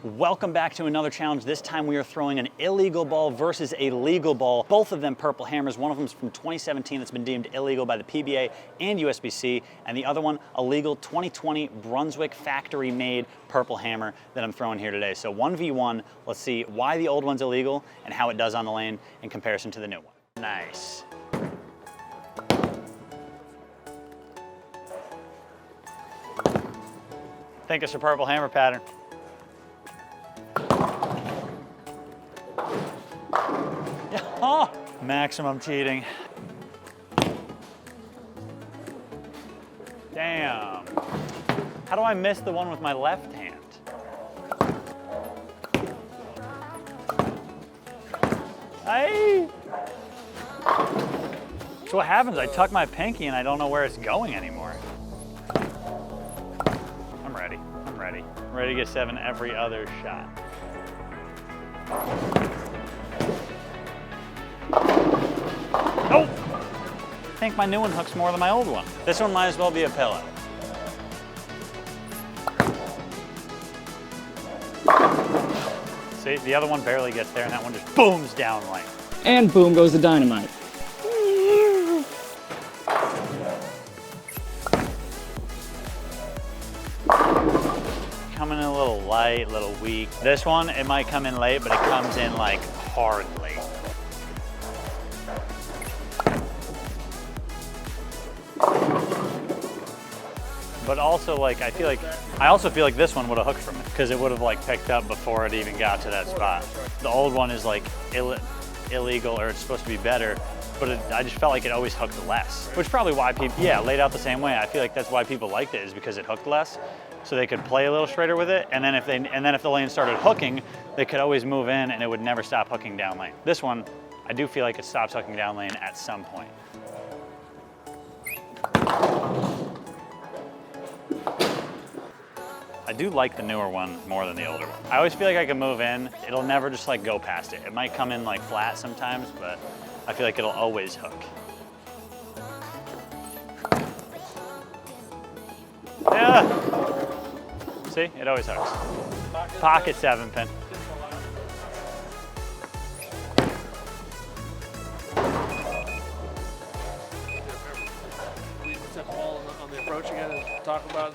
Welcome back to another challenge. This time we are throwing an illegal ball versus a legal ball. Both of them purple hammers. One of them is from 2017 that's been deemed illegal by the PBA and USBC, and the other one a legal 2020 Brunswick factory made purple hammer that I'm throwing here today. So 1v1, let's see why the old one's illegal and how it does on the lane in comparison to the new one. Nice. I think it's a purple hammer pattern. Oh, maximum cheating. Damn. How do I miss the one with my left hand? Hey. So what happens? I tuck my pinky and I don't know where it's going anymore. I'm ready. I'm ready. I'm ready to get 7 every other shot. Oh! I think my new one hooks more than my old one. This one might as well be a pillow. See, the other one barely gets there and that one just booms down lane. And boom goes the dynamite. Coming in a little light, a little weak. This one, it might come in late, but it comes in like hard late. But also, like, I also feel like this one would have hooked from it because it would have like picked up before it even got to that spot. The old one is like illegal, or it's supposed to be better, but I just felt like it always hooked less, which is probably why people, laid out the same way. I feel like that's why people liked it, is because it hooked less, so they could play a little straighter with it. And then if the lane started hooking, they could always move in and it would never stop hooking down lane. This one, I do feel like it stops hooking down lane at some point. I do like the newer one more than the older one. I always feel like I can move in. It'll never just like go past it. It might come in like flat sometimes, but I feel like it'll always hook. Yeah. See, it always hooks. Pocket 7-pin.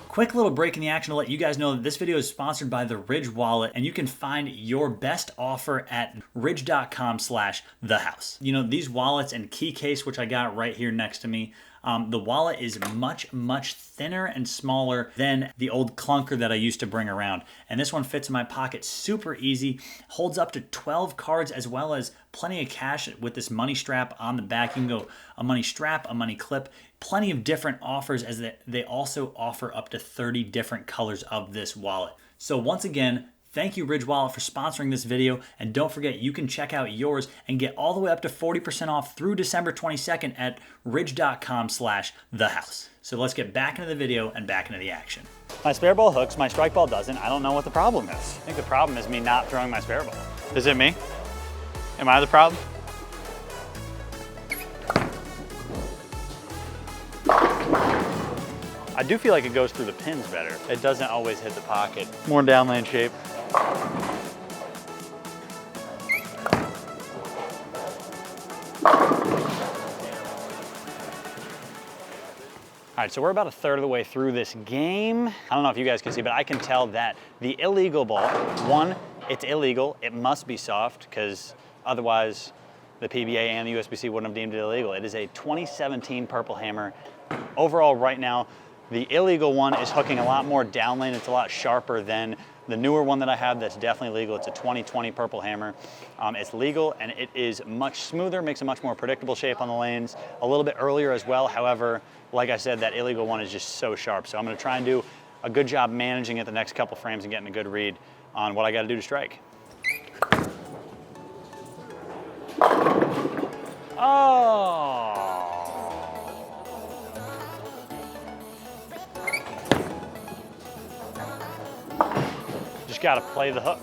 Quick little break in the action to let you guys know that this video is sponsored by the Ridge Wallet, and you can find your best offer at ridge.com/thehouse. You know, these wallets and key case, which I got right here next to me, the wallet is much thinner and smaller than the old clunker that I used to bring around. And this one fits in my pocket super easy, holds up to 12 cards, as well as plenty of cash with this money strap on the back. You can go a money strap, a money clip, plenty of different offers, as they also offer up to 30 different colors of this wallet. So once again, thank you, Ridge Wallet, for sponsoring this video. And don't forget, you can check out yours and get all the way up to 40% off through December 22nd at ridge.com/thehouse. So let's get back into the video and back into the action. My spare ball hooks, my strike ball doesn't. I don't know what the problem is. I think the problem is me not throwing my spare ball. Is it me? Am I the problem? I do feel like it goes through the pins better. It doesn't always hit the pocket. More down lane shape. All right, so we're about a third of the way through this game. I don't know if you guys can see, but I can tell that the illegal ball, one, it's illegal. It must be soft, because otherwise the PBA and the USBC wouldn't have deemed it illegal. It is a 2017 purple hammer. Overall, right now, the illegal one is hooking a lot more down lane. It's a lot sharper than the newer one that I have that's definitely legal. It's a 2020 purple hammer. It's legal and it is much smoother, makes a much more predictable shape on the lanes, a little bit earlier as well. However, like I said, that illegal one is just so sharp. So I'm gonna try and do a good job managing it the next couple frames and getting a good read on what I gotta do to strike. Oh! Just gotta play the hook.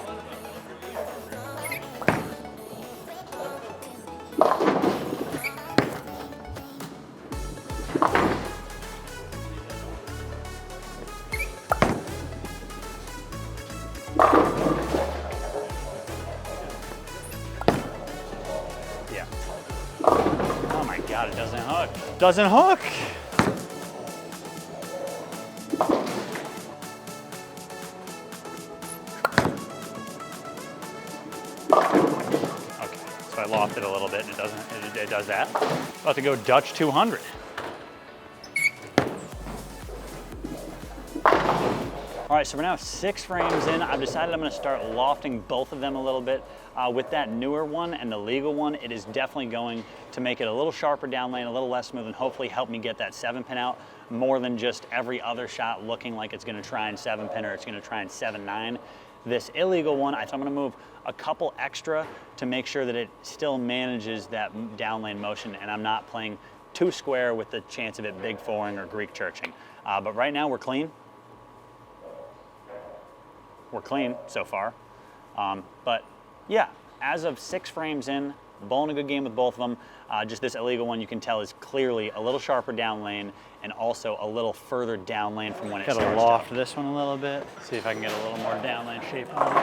Doesn't hook. Doesn't hook! Okay, so I lofted a little bit and it does that. About to go Dutch 200. All right, so we're now 6 frames in. I've decided I'm gonna start lofting both of them a little bit. With that newer one and the legal one, it is definitely going to make it a little sharper down lane, a little less smooth, and hopefully help me get that 7-pin out more than just every other shot looking like it's gonna try and 7-pin or it's gonna try and 7-9. This illegal one, I think I'm gonna move a couple extra to make sure that it still manages that down lane motion and I'm not playing too square with the chance of it big foring or Greek churching. But right now we're clean. We're clean so far. But yeah, as of 6 frames in, bowling a good game with both of them. Just this illegal one you can tell is clearly a little sharper down lane and also a little further down lane from when it starts. Gotta loft this one a little bit, see if I can get a little more down lane shape on it.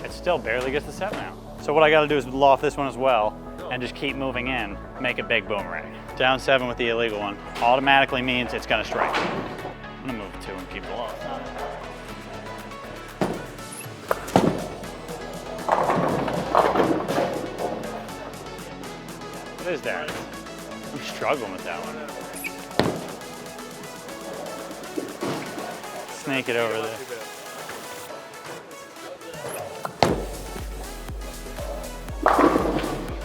It still barely gets the set now. So what I gotta do is loft this one as well and just keep moving in, make a big boomerang. Down 7 with the illegal one automatically means it's gonna strike. I'm gonna move 2 and keep the loft on it. What is that? I'm struggling with that one. Snake it over there.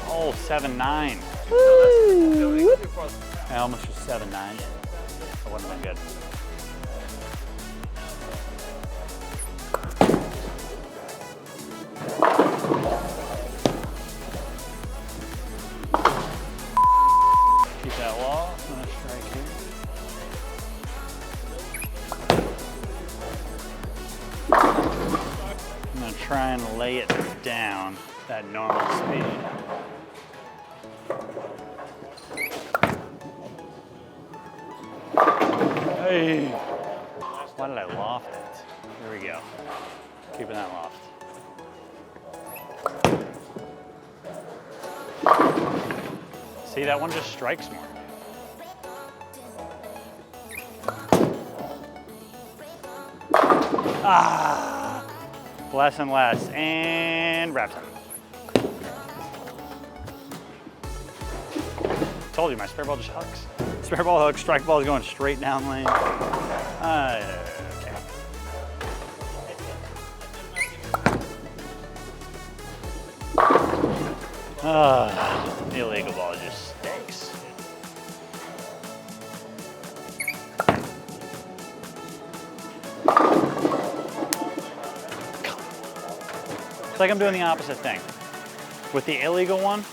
Oh, 7-9. I almost was 7-9. That wouldn't have been good. Keep that wall. I'm gonna strike here. I'm gonna try and lay it down that normal speed. Hey. Why did I loft it? Here we go. Keeping that loft. See, that one just strikes more. Ah! Less and less, and wrap time. Told you, my spare ball just hooks. Spare ball hooks, strike ball is going straight down lane. Okay. The illegal ball just stinks. It's like I'm doing the opposite thing. With the illegal one,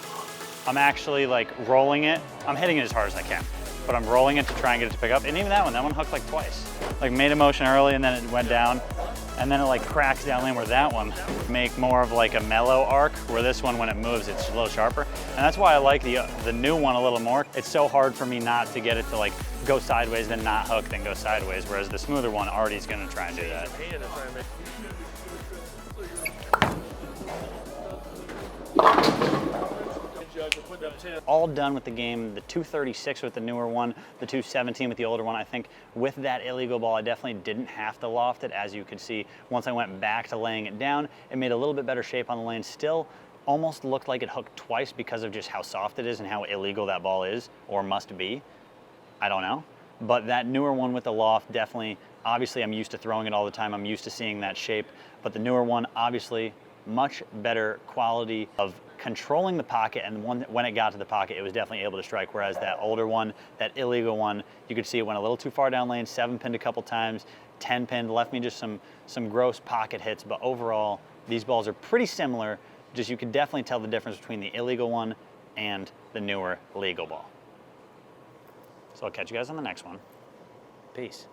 I'm actually like rolling it. I'm hitting it as hard as I can, but I'm rolling it to try and get it to pick up. And even that one hooked like twice. Like made a motion early and then it went down. And then it like cracks down lane where that one make more of like a mellow arc, where this one, when it moves, it's a little sharper. And that's why I like the new one a little more. It's so hard for me not to get it to like go sideways, then not hook, then go sideways, whereas the smoother one already is gonna try and do that. All done with the game, the 236 with the newer one, the 217 with the older one. I think with that illegal ball, I definitely didn't have to loft it. As you could see, once I went back to laying it down, it made a little bit better shape on the lane. Still almost looked like it hooked twice because of just how soft it is and how illegal that ball is, or must be. I don't know. But that newer one with the loft, definitely, obviously I'm used to throwing it all the time. I'm used to seeing that shape. But the newer one, obviously, much better quality of controlling the pocket, and when it got to the pocket, it was definitely able to strike, whereas that older one, that illegal one, you could see it went a little too far down lane, 7-pinned a couple times, 10-pinned, left me just some gross pocket hits, but overall, these balls are pretty similar, just you could definitely tell the difference between the illegal one and the newer legal ball. So I'll catch you guys on the next one. Peace.